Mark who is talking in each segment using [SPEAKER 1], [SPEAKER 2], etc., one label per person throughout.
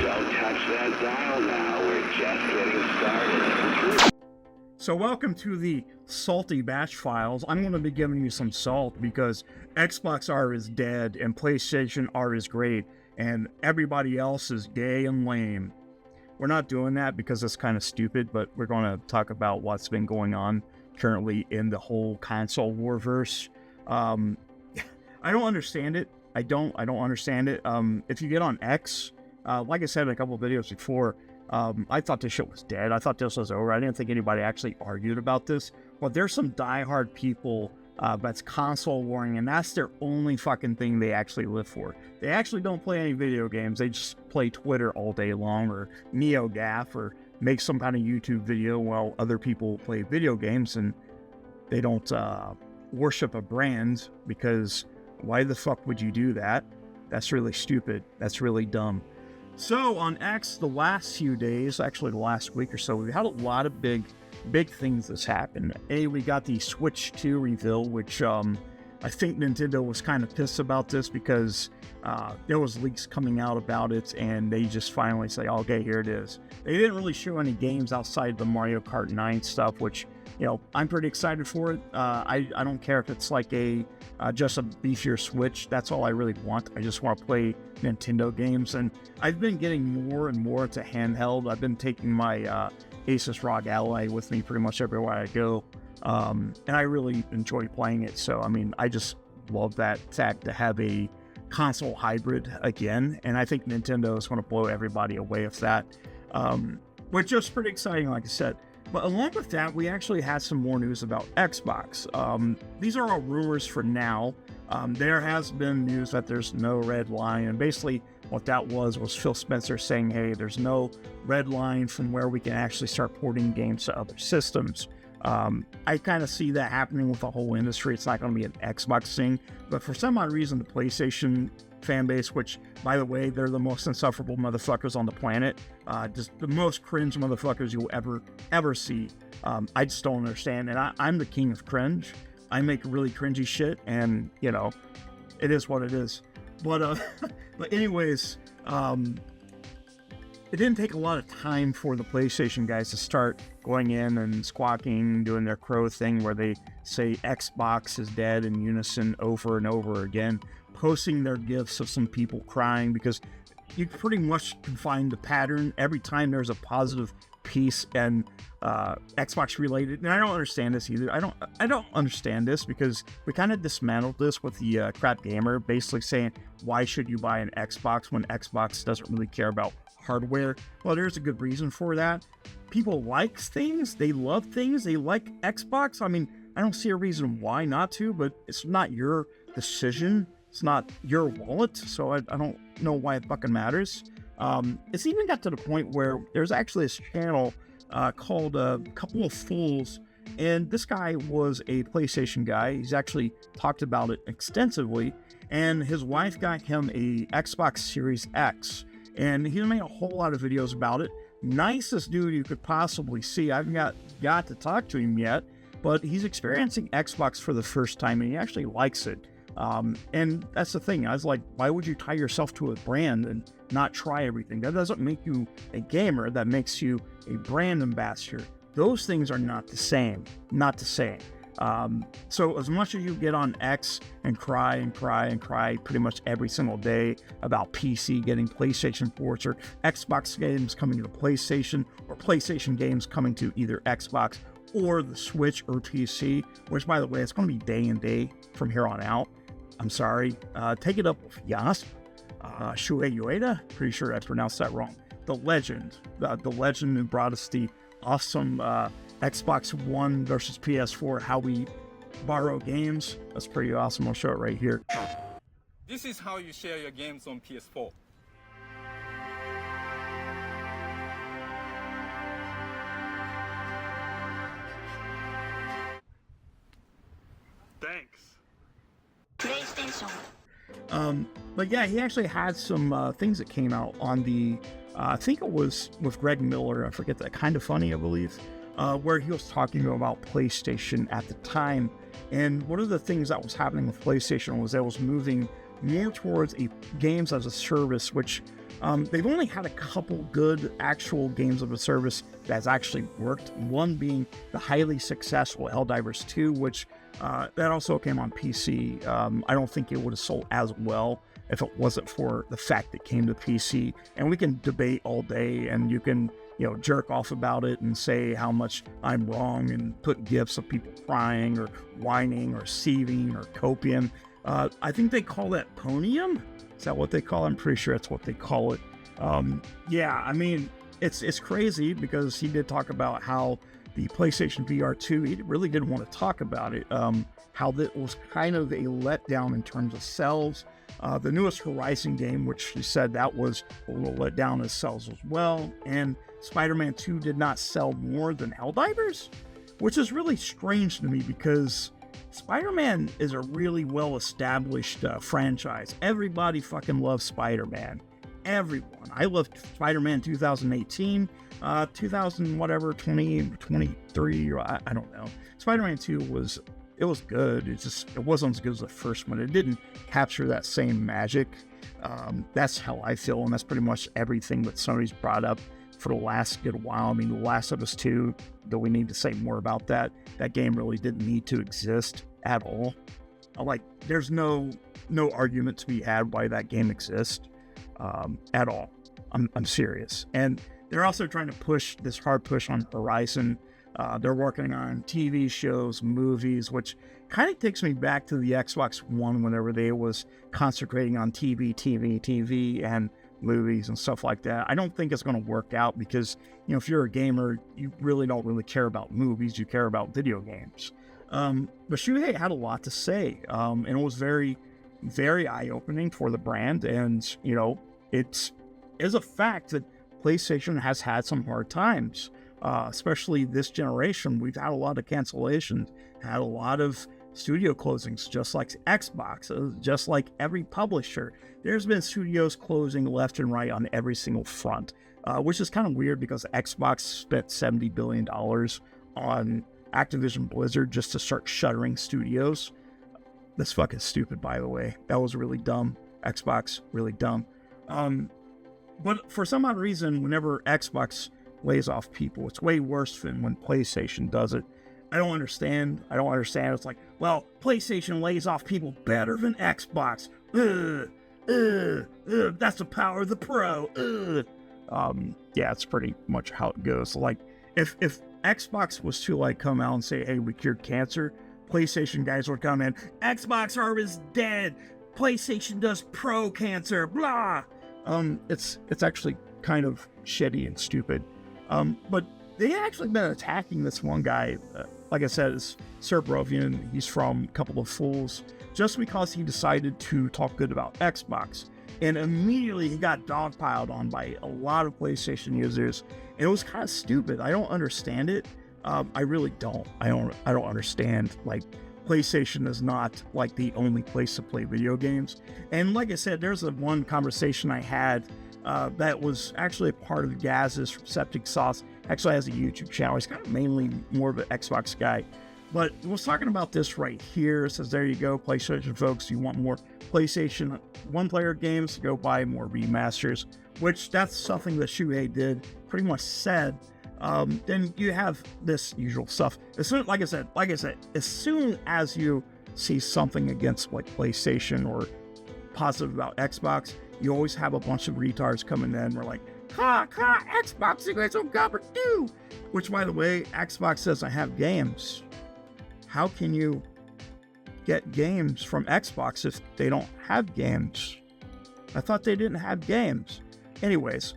[SPEAKER 1] Don't touch that dial now. We're just getting started.
[SPEAKER 2] So welcome to the Salty Batch Files. I'm going to be giving you some salt because Xbox R is dead and PlayStation R is great and everybody else is gay and lame. We're not doing that because it's kind of stupid, but we're going to talk about what's been going on currently in the whole console warverse. I don't understand it. I don't understand it. If you get on X, like I said in a couple of videos before, I thought this shit was dead. I thought this was over. I didn't think anybody actually argued about this. But there's some diehard people that's console warring, and that's their only fucking thing they actually live for. They actually don't play any video games. They just play Twitter all day long, or NeoGAF, or make some kind of YouTube video while other people play video games, and they don't worship a brand, because why the fuck would you do that? That's really stupid. That's really dumb. So on X, the last few days, actually the last week or so, we've had a lot of big things that's happened. We got the Switch 2 reveal, which I think Nintendo was kind of pissed about this because there was leaks coming out about it, and they just finally say, okay, here it is. They didn't really show any games outside the Mario Kart 9 stuff, which, you know, I'm pretty excited for it. I don't care if it's like just a beefier Switch. That's all I really want. I just want to play Nintendo games, and I've been getting more and more into handheld. I've been taking my Asus ROG Ally with me pretty much everywhere I go, and I really enjoy playing it. So I mean, I just love that fact to have a console hybrid again, and I think Nintendo is going to blow everybody away with that, which is pretty exciting, like I said. But along with that, we actually had some more news about Xbox. These are all rumors for now. There has been news that there's no red line, and basically what that was Phil Spencer saying, hey, there's no red line from where we can actually start porting games to other systems. I kind of see that happening with the whole industry. It's not going to be an Xbox thing, but for some odd reason, the PlayStation fan base, which, by the way, they're the most insufferable motherfuckers on the planet, just the most cringe motherfuckers you'll ever see. I just don't understand, and I'm the king of cringe. I make really cringy shit, and, you know, it is what it is. But anyways, it didn't take a lot of time for the PlayStation guys to start going in and squawking, doing their crow thing where they say Xbox is dead in unison over and over again, posting their gifs of some people crying, because you pretty much can find the pattern every time there's a positive piece and Xbox related. And I don't understand this either. I don't understand this, because we kind of dismantled this with the Crap Gamer basically saying, why should you buy an Xbox when Xbox doesn't really care about hardware? Well, there's a good reason for that. People like things, they love things, they like Xbox. I mean, I don't see a reason why not to, but it's not your decision. It's not your wallet, so I don't know why it fucking matters. It's even got to the point where there's actually this channel called A Couple of Fools, and this guy was a PlayStation guy. He's actually talked about it extensively, and his wife got him a Xbox Series X, and he made a whole lot of videos about it. Nicest dude you could possibly see. I haven't got to talk to him yet, but he's experiencing Xbox for the first time, and he actually likes it. And that's the thing. I was like, why would you tie yourself to a brand and not try everything? That doesn't make you a gamer. That makes you a brand ambassador. Those things are not the same. Not the same. So as much as you get on X and cry pretty much every single day about PC getting PlayStation ports, or Xbox games coming to the PlayStation, or PlayStation games coming to either Xbox or the Switch or PC, which, by the way, it's going to be day and day from here on out. I'm sorry. Take it up with Yasp, Shuei Ueda. Pretty sure I pronounced that wrong. The legend who brought us the awesome Xbox One versus PS4, how we borrow games. That's pretty awesome. I'll show it right here.
[SPEAKER 3] This is how you share your games on PS4.
[SPEAKER 4] Thanks.
[SPEAKER 5] PlayStation.
[SPEAKER 2] But yeah, he actually had some things that came out on the, I think it was with Greg Miller, I forget that, Kind of Funny, I believe, where he was talking about PlayStation at the time. And one of the things that was happening with PlayStation was it was moving more towards a games as a service, which they've only had a couple good actual games of a service that's actually worked. One being the highly successful Helldivers 2, which that also came on PC. I don't think it would have sold as well if it wasn't for the fact it came to PC. And we can debate all day, and you can, jerk off about it and say how much I'm wrong and put gifs of people crying or whining or seething or copium. I think they call that ponium. Is that what they call it? I'm pretty sure that's what they call it. Yeah, I mean, it's crazy because he did talk about how the PlayStation VR 2, he really didn't want to talk about it, how that was kind of a letdown in terms of sales. The newest Horizon game, which he said that was a little letdown as sales as well, and Spider-Man 2 did not sell more than Helldivers, which is really strange to me because Spider-Man is a really well-established franchise. Everybody fucking loves Spider-Man. Everyone. I loved Spider-Man 2018, 2000 whatever, 2023, or I don't know. Spider-Man 2 was good. It wasn't as good as the first one. It didn't capture that same magic. That's how I feel, and that's pretty much everything that Sony's brought up for the last good while. I mean, The Last of Us 2, do we need to say more about that? That game really didn't need to exist at all. There's no argument to be had why that game exists at all. I'm serious. And they're also trying to push this hard push on Horizon. They're working on TV shows, movies, which kind of takes me back to the Xbox One whenever they was concentrating on TV, and movies and stuff like that. I don't think it's going to work out because, if you're a gamer, you really don't really care about movies. You care about video games. But Shuhei had a lot to say, and it was very, very eye-opening for the brand. And, it is a fact that PlayStation has had some hard times, especially this generation. We've had a lot of cancellations, had a lot of studio closings, just like Xbox, just like every publisher. There's been studios closing left and right on every single front, which is kind of weird because Xbox spent $70 billion on Activision Blizzard just to start shuttering studios. That's fucking stupid, by the way. That was really dumb. Xbox, really dumb. But for some odd reason, whenever Xbox lays off people, it's way worse than when PlayStation does it. I don't understand. It's like, well, PlayStation lays off people better than Xbox. That's the power of the pro. Yeah, it's pretty much how it goes. Like, if Xbox was to come out and say, hey, we cured cancer, PlayStation guys would come in, Xbox Arm is dead, PlayStation does pro cancer, blah. It's actually kind of shitty and stupid. But they actually been attacking this one guy. Like I said, it's Sir Brovian. He's from a couple of fools, just because he decided to talk good about Xbox. And immediately he got dogpiled on by a lot of PlayStation users. And it was kind of stupid. I don't understand it. I really don't. I don't understand. PlayStation is not the only place to play video games. And like I said, there's one conversation I had that was actually a part of Gaz's from Septic Sauce. Actually has a YouTube channel. He's kind of mainly more of an Xbox guy. But he was talking about this right here. It says, there you go, PlayStation folks. You want more PlayStation one-player games? Go buy more remasters. Which, that's something that Shuhei did. Pretty much said. Then you have this usual stuff. Like I said, as soon as you see something against PlayStation or positive about Xbox, you always have a bunch of retards coming in. We're like, Xbox, you guys don't cover too. Which, by the way, Xbox doesn't have games. How can you get games from Xbox if they don't have games? I thought they didn't have games. Anyways,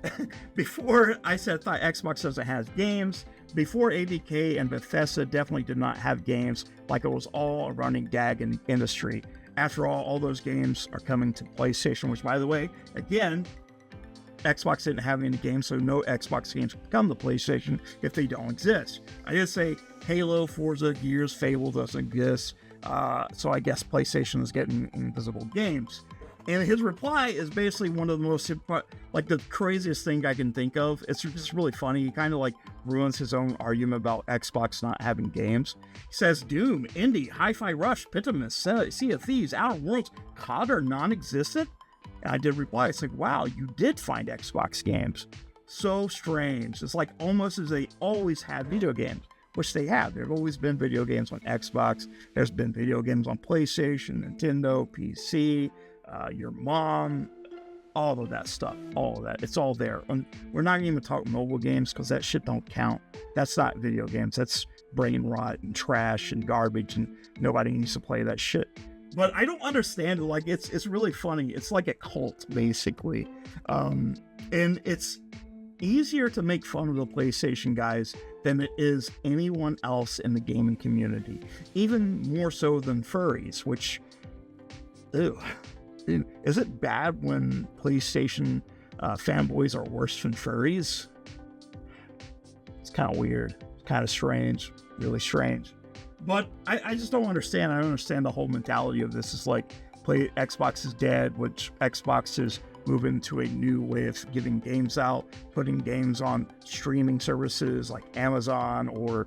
[SPEAKER 2] before I thought Xbox doesn't have games, before ABK and Bethesda definitely did not have games, it was all a running gag in the industry. After all those games are coming to PlayStation, which, by the way, again, Xbox didn't have any games, so no Xbox games can come to PlayStation if they don't exist. I did say Halo, Forza, Gears, Fable doesn't exist, so I guess PlayStation is getting invisible games. And his reply is basically one of the most, like, the craziest thing I can think of. It's just really funny. He kind of like ruins his own argument about Xbox not having games. He says, Doom, Indie, Hi-Fi Rush, Pitimus, Sea of Thieves, Outer Worlds, COD are non-existent? And I did reply, it's like, wow, you did find Xbox games. So strange. It's like almost as they always had video games, which they have. There have always been video games on Xbox. There's been video games on PlayStation, Nintendo, PC, your mom, all of that stuff, all of that. It's all there. And we're not even talking mobile games because that shit don't count. That's not video games. That's brain rot and trash and garbage, and nobody needs to play that shit. But I don't understand it. Like, it's really funny. It's like a cult, basically. And it's easier to make fun of the PlayStation guys than it is anyone else in the gaming community. Even more so than furries, which, ew. Is it bad when PlayStation fanboys are worse than furries? It's kind of weird. It's kind of strange. Really strange. But I just don't understand. I don't understand the whole mentality of this. It's like, Xbox is dead, which Xbox is moving to a new way of giving games out, putting games on streaming services like Amazon or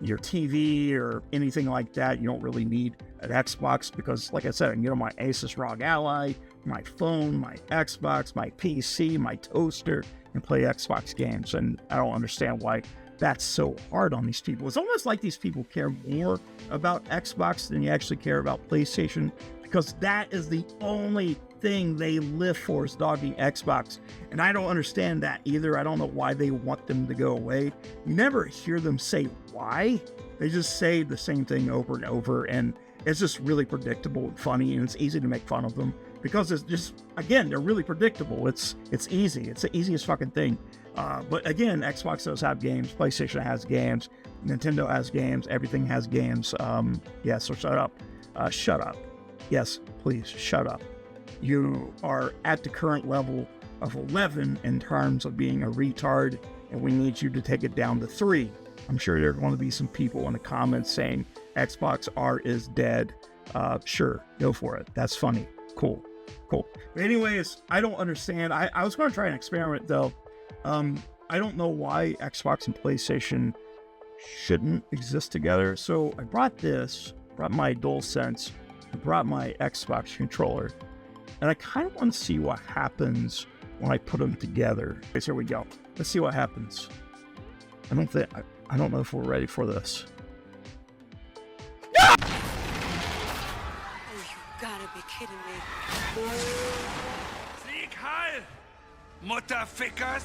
[SPEAKER 2] your TV or anything like that. You don't really need an Xbox because, like I said, I can get on my Asus ROG Ally, my phone, my Xbox, my PC, my toaster, and play Xbox games. And I don't understand why that's so hard on these people. It's almost like these people care more about Xbox than you actually care about PlayStation, because that is the only thing they live for, is dogging Xbox. And I don't understand that either. I don't know why they want them to go away. You never hear them say why. They just say the same thing over and over, and it's just really predictable and funny, and it's easy to make fun of them because it's just, again, they're really predictable. It's easy. It's the easiest fucking thing. But again, Xbox does have games, PlayStation has games, Nintendo has games, everything has games. Yeah, so shut up. Shut up. Yes, please, shut up. You are at the current level of 11 in terms of being a retard, and we need you to take it down to 3. I'm sure there are going to be some people in the comments saying Xbox R is dead. Sure, go for it. That's funny. Cool. But anyways, I don't understand. I was going to try an experiment, though. I don't know why Xbox and PlayStation shouldn't exist together. So I brought my DualSense, I brought my Xbox controller, and I kind of want to see what happens when I put them together. Okay, so here we go. Let's see what happens. I don't know if we're ready for this.
[SPEAKER 4] Oh, you gotta be kidding me.
[SPEAKER 6] Sieg Heil, Mutterfickers!